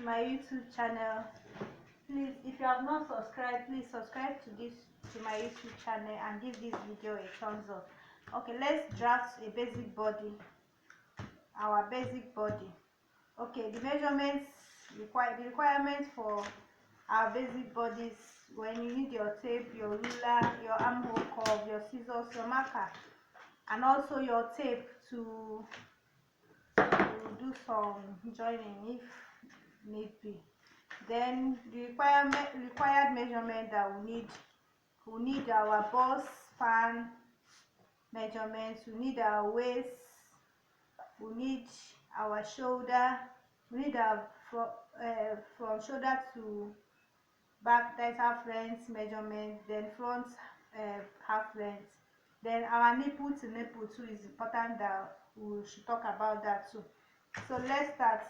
my YouTube channel. Please, if you have not subscribed, please subscribe to my YouTube channel and give this video a thumbs up. Okay, let's draft a basic body, our basic body. Okay, the measurements requirements for our basic bodies: when you need your tape, your ruler, your armhole curve, your scissors, your marker, and also your tape to do some joining if need be. Then the required measurement that we need our bust span measurements, we need our waist, we need our shoulder, we need our from shoulder to back, that's half length measurement, then front half length. Then our nipple to nipple too is important, that we should talk about that too. So let's start.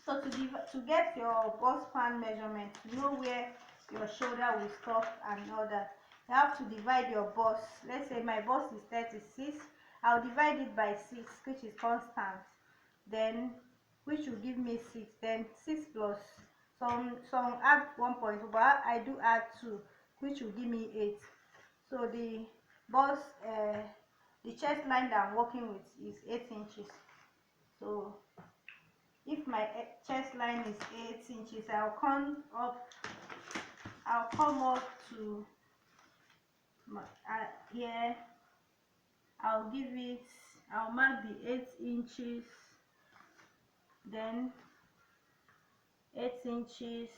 So to get your bust span measurement, you know where your shoulder will stop and all that, you have to divide your bust. Let's say my bust is 36, I'll divide it by 6, which is constant, then which will give me 6. Then 6 plus some add 1.2, but I do add 2, which will give me 8. So the bust the chest line that I'm working with is 8 inches. So if my chest line is 8 inches, I'll come up to here. I'll mark the 8 inches, then 8 inches.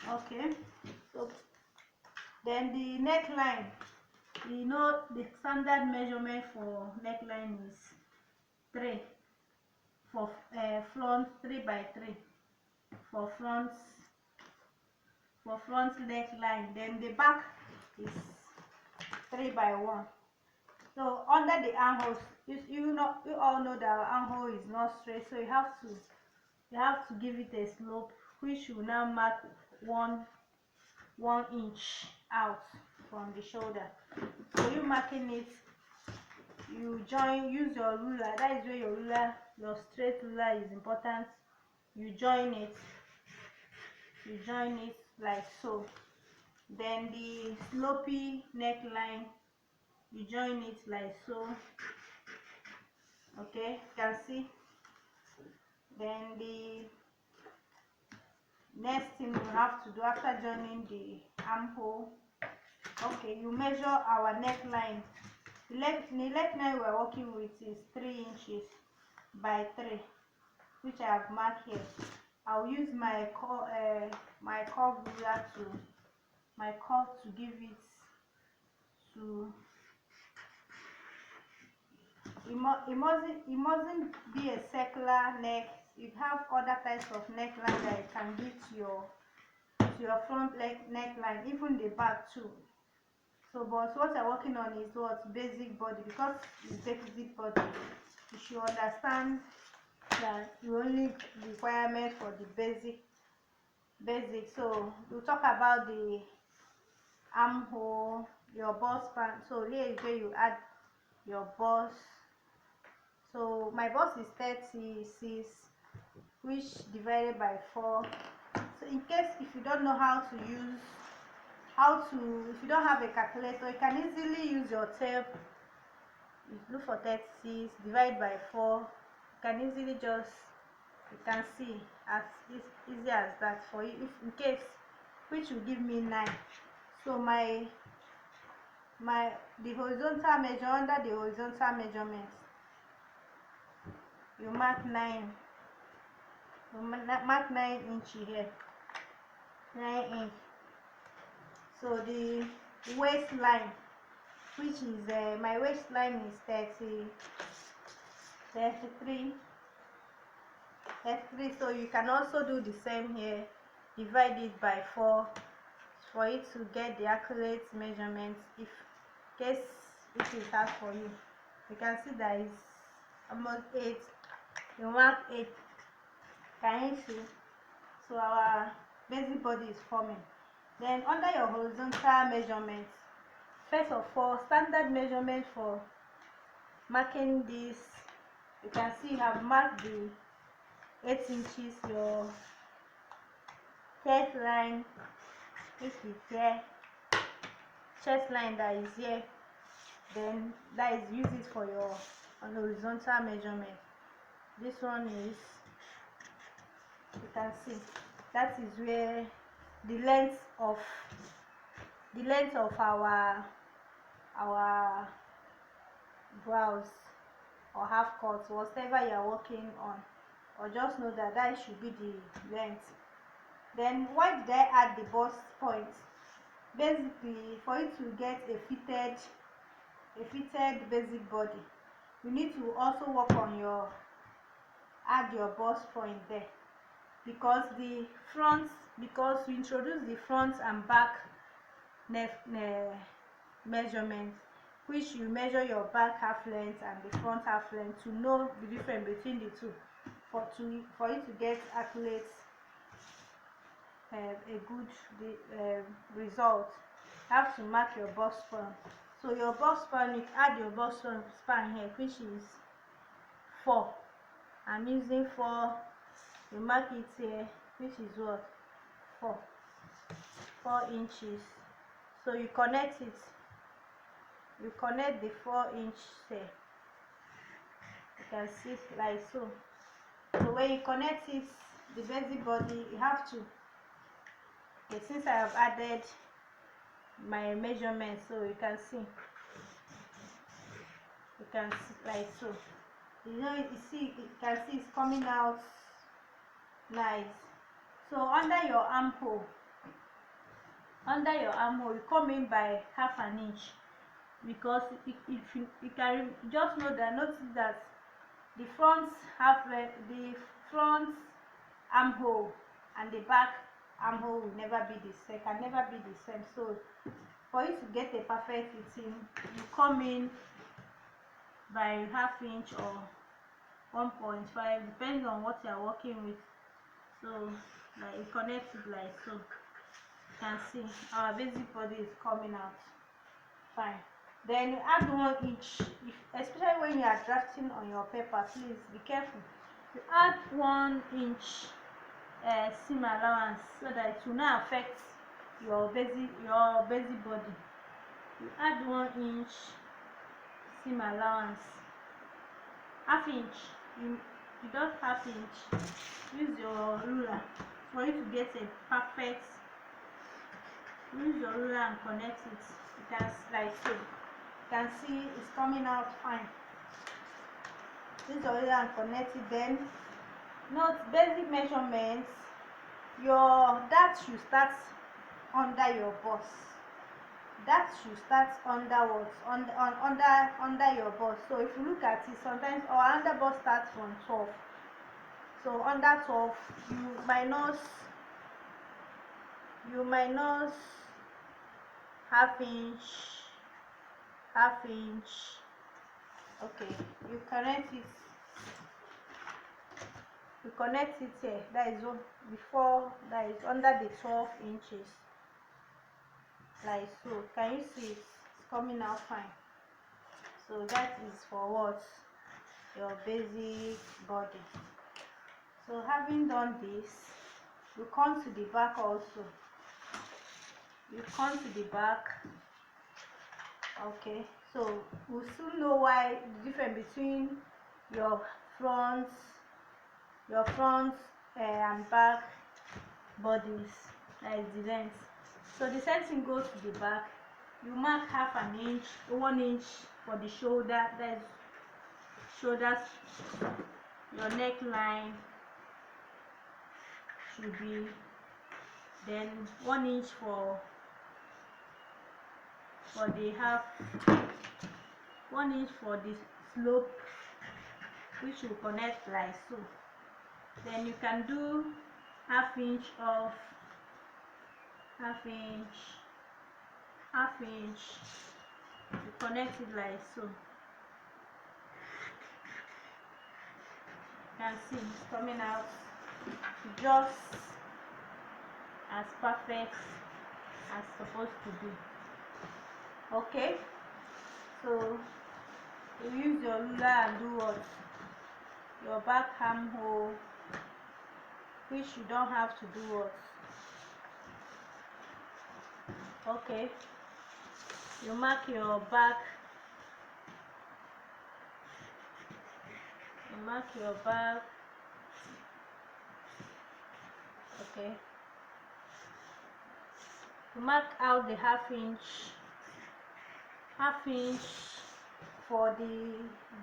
Okay, so then the neckline, you know the standard measurement for neckline is 3 for front, 3 by 3 for front neckline. Then the back is 3 by 1. So under the armholes, you all know that our armhole is not straight, so you have to give it a slope, which will now mark 1 inch out from the shoulder. So you marking it, you use your ruler. That is where your straight ruler is important. You join it like so. Then the slopey neckline, you join it like so. Okay, you can see. Then the next thing we have to do after joining the armhole, okay, you measure our neckline. The neckline we're working with is 3 inches by 3, which I have marked here. I'll use my curve ruler to give it to. It mustn't be a circular neck. You have other types of neckline that you can give to your front neckline, even the back too. So, but what I'm working on is what basic body, because it's basic body. You should understand that you only requirement for the basic. So we'll talk about the armhole, your bust span. So here is where you add your bust. So my bust is 36, which divided by 4. So in case if you don't know if you don't have a calculator, you can easily use your tape. You look for 36, divide by 4. You can easily you can see as easy as that for you. If in case, which will give me 9. So the horizontal measure, under the horizontal measurements, you mark 9. You mark 9 inches here. 9 inch. So the waistline, which is my waistline is 33. So you can also do the same here. Divide it by 4 for it to get the accurate measurements. If case it is hard for you, you can see that it's almost 8. You mark 8. Can you see? So our basic body is forming. Then under your horizontal measurements, first of all, standard measurement for marking this, you can see you have marked 8 inches, your chest line, which is here, chest line that is here, then that is use it for your horizontal measurement. This one is, you can see, that is where the length of our brows or half cut, whatever you are working on, or just know that that should be the length. Then why did I add the bust point? Basically, for you to get a fitted basic body, you need to also work on add your bust point there, because we introduce the front and back measurement, which you measure your back half length and the front half length to know the difference between the two, for you to get accurate a good result. You have to mark your bust span. So your bust span, you add your bust span here, which is 4. I'm using 4. You mark it here, which is what? 4 inches. So you connect it. You connect the 4 inch here. You can see like so. So when you connect it, the basic body, you have to. Okay, since I have added my measurement, so you can see like so. You can see it's coming out nice. So under your armhole, you come in by half an inch, because if you can just notice that the front armhole and the back armhole will never be the same, can never be the same. So for you to get a perfect fitting, you come in by half inch or 1.5, depends on what you are working with. So like you connect it like so. You can see our basic body is coming out fine. Then you add 1 inch, especially when you are drafting on your paper, please be careful. You add 1 inch seam allowance, so that it will not affect your basic body. You add 1 inch seam allowance, half inch. You don't half inch. Use your ruler for you to get a perfect. Use your ruler and connect it. You can like so. You can see it's coming out fine. Use your ruler and connect it. Then note basic measurements. That should start under your bust. That should start underwards, under your bust. So if you look at it, sometimes our under bust starts from 12. So under 12, you minus half inch. Okay, you connect it here. That is before, that is under the 12 inches, like so. Can you see it's coming out fine? So that is for what? Your basic body. So having done this, you come to the back also. You come to the back. Okay, so we'll soon know why the difference between your front and back bodies, that is the length. So the same thing goes to the back. You mark half an inch, 1 inch for the shoulder, that is shoulders. Your neckline should be, then 1 inch for the half, 1 inch for the slope, which will connect like so. Then you can do half inch of half inch. You connect it like so. You can see it's coming out just as perfect as supposed to be. Okay, so you use your ruler and do what? Your back armhole which you don't have to do what. Okay, you mark your back, okay, you mark out the half inch for the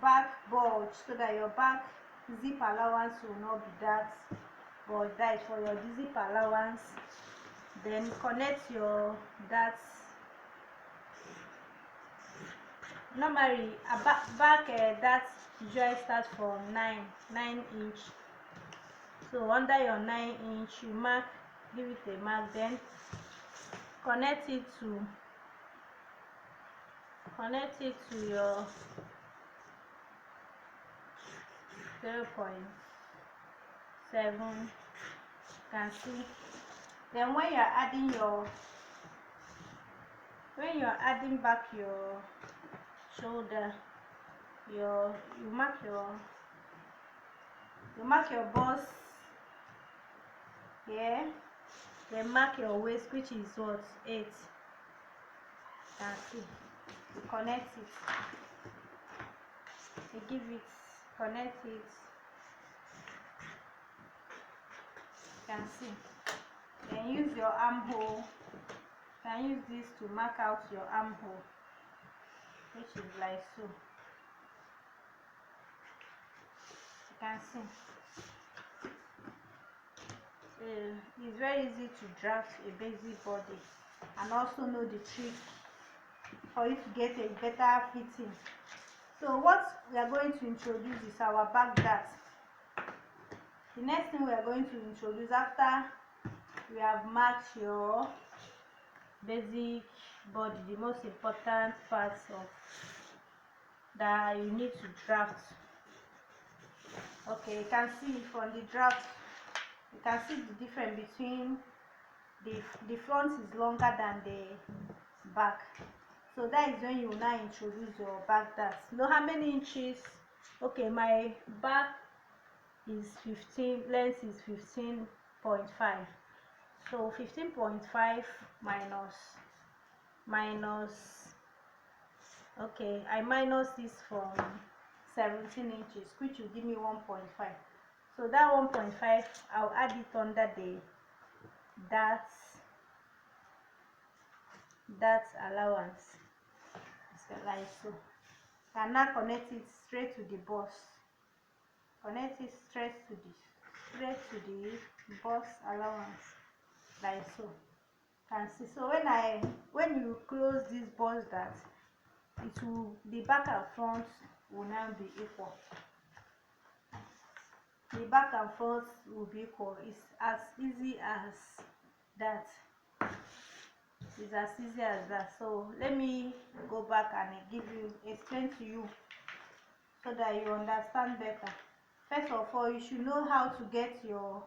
back bulge, so that your back zip allowance will not be that, but that is for your zip allowance. Then connect your darts. Normally a back dart usually starts from 9 inch, so under your 9 inch you mark, give it a mark, then connect it to your 0.7. You can see. Then when you're adding back your shoulder, you mark your bust here, then mark your waist, which is what, 8. You can see. You connect it, connect it. You can see. Then use your armhole. You can use this to mark out your armhole, which is like so. You can see. It's very easy to draft a basic body, and also know the trick for you to get a better fitting. So what we are going to introduce is our back dart. The next thing we are going to introduce after we have marked your basic body, the most important parts of that you need to draft. Okay, you can see from the draft, you can see the difference between the front is longer than the back. So that is when you will now introduce your back dart. Know how many inches? Okay, my back is 15, length is 15.5. So 15.5 minus, okay, I minus this from 17 inches, which will give me 1.5. So that 1.5, I'll add it under the that allowance. So like so. And now connect it straight to the bust. Connect it straight to the bust allowance, like so. Can see. So when you close this bust dart, the back and front will now be equal. The back and front will be equal. It's as easy as that. It's as easy as that. So let me go back and explain to you, so that you understand better. First of all, you should know how to get your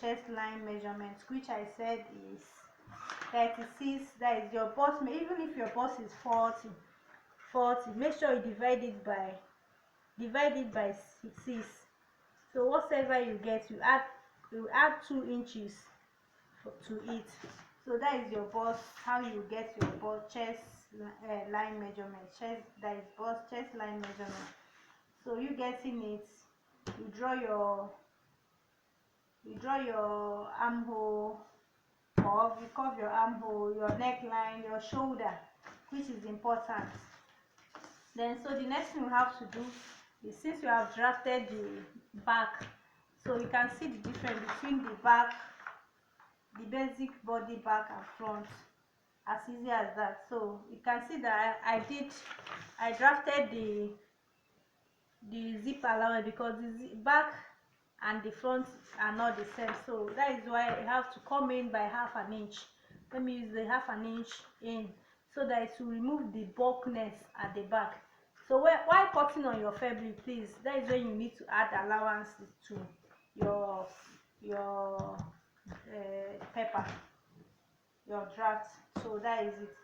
chest line measurement, which I said is 36. That is your bust. Even if your bust is 40, make sure you divide it by 6. So whatever you get, you add 2 inches to it. So that is your bust. How you get your bust chest line measurement, chest line measurement. So you getting it, you draw your armhole, or you curve your armhole, your neckline, your shoulder, which is important. Then so the next thing you have to do is, since you have drafted the back, so you can see the difference between the back, the basic body back and front, as easy as that. So you can see that I drafted the zip allowance, because the back and the front are not the same. So that is why I have to come in by half an inch. Let me use the half an inch in, so that it will remove the bulkiness at the back. So while cutting on your fabric, please, that is when you need to add allowances to your paper, your draft. So that is it.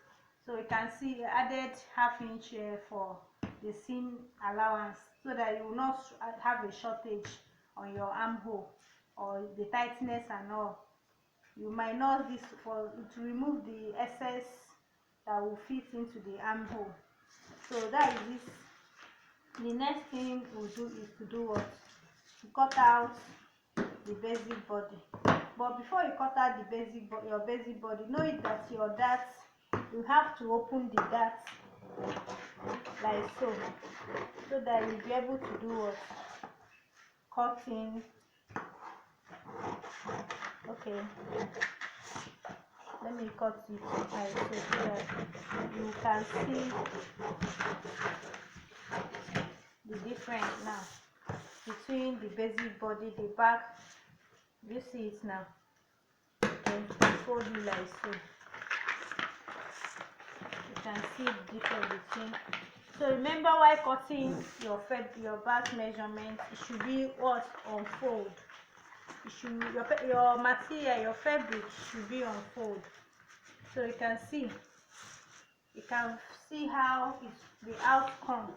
So you can see I added half inch for the seam allowance, so that you will not have a shortage on your armhole or the tightness and all. You minus this to remove the excess that will fit into the armhole. So that is this. The next thing we'll do is to do what? To cut out the basic body. But before you cut out the your basic body, know it that your darts, you have to open the darts like so that you'll be able to do what? Cutting. Okay, let me cut it like so that you can see the difference now between the basic body, the back. You see it now. Okay, fold it like so. You can see the difference between. So remember, while cutting your back measurement, it should be what? On fold. It should, your material, your fabric should be on fold. So you can see how it's the outcome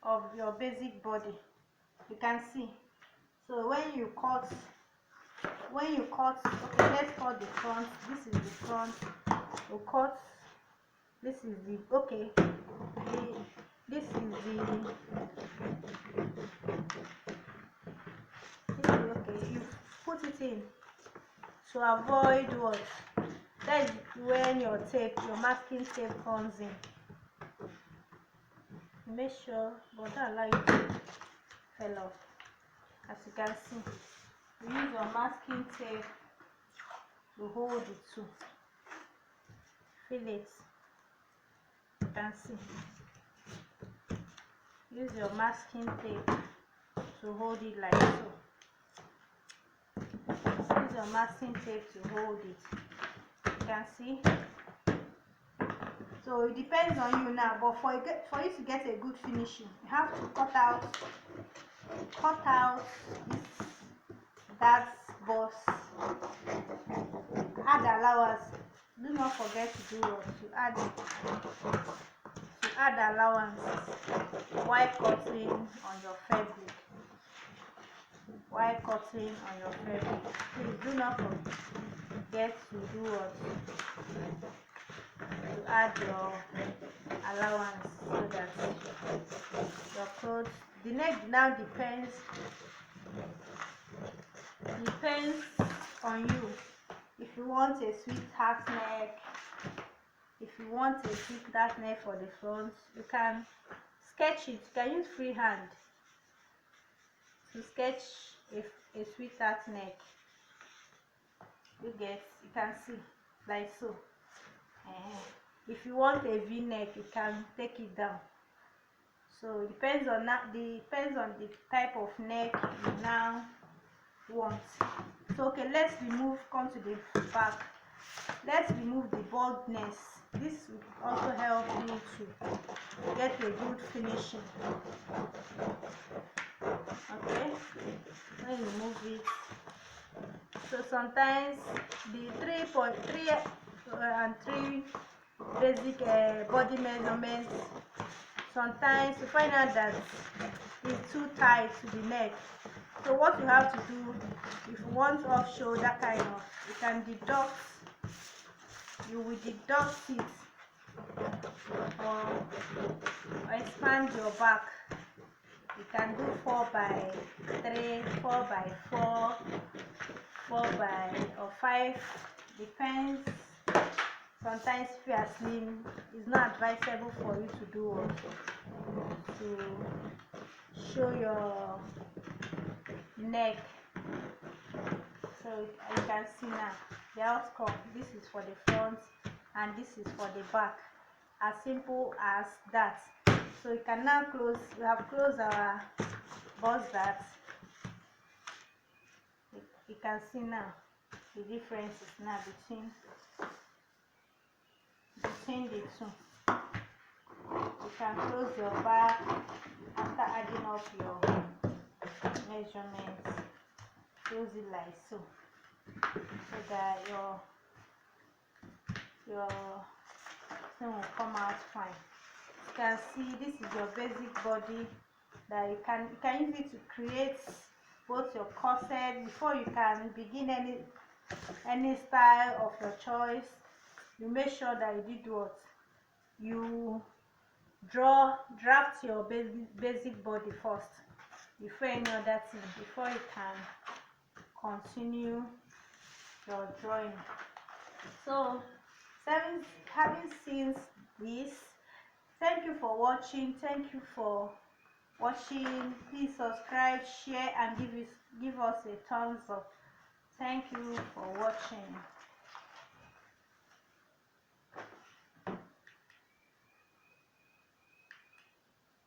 of your basic body. You can see. So when you cut, okay, let's cut the front. This is the front. We'll cut. This is the, okay, this is okay, you put it in to avoid what? That is when your masking tape comes in. Make sure, but don't allow it to fall off. As you can see, you use your masking tape to hold it too. Feel it. You can see. Use your masking tape to hold it like so. Use your masking tape to hold it. You can see. So it depends on you now, but for you to get a good finishing, you have to cut out that boss. Add allowance. Do not forget to do what? To add allowance while cutting on your fabric. Please do not forget to do what? To add your allowance so that your clothes, the neck now depends on you. If you want a sweetheart neck, for the front, you can sketch it. You can use freehand to sketch a sweetheart neck. You can see like so. If you want a V-neck, you can take it down. So it depends on the type of neck you now want. So okay, come to the back. Let's remove the baldness. This will also help you to get a good finishing. Okay, let me remove it. So sometimes the 3.3 and 3 basic body measurements, sometimes you find out that it's too tight to the neck. So what you have to do, if you want off shoulder kind of, you can deduct. You will deduct it or expand your back. You can do 4 by 3, 4 by 4, 4 by or 5, depends. Sometimes if you are slim, it's not advisable for you to do to show your neck. So you can see now the outcome. This is for the front and this is for the back. As simple as that. So you can now close. We have closed our bust that. You can see now the differences now between the two. You can close your back after adding up your measurements. Close it like so that your thing will come out fine. You can see this is your basic body that you can use it to create both your corset. Before you can begin any style of your choice, you make sure that you did what? You draft your basic body first before any other thing, before you can continue your drawing. So having seen this, thank you for watching. Thank you for watching. Please subscribe, share, and give us a thumbs up. Thank you for watching.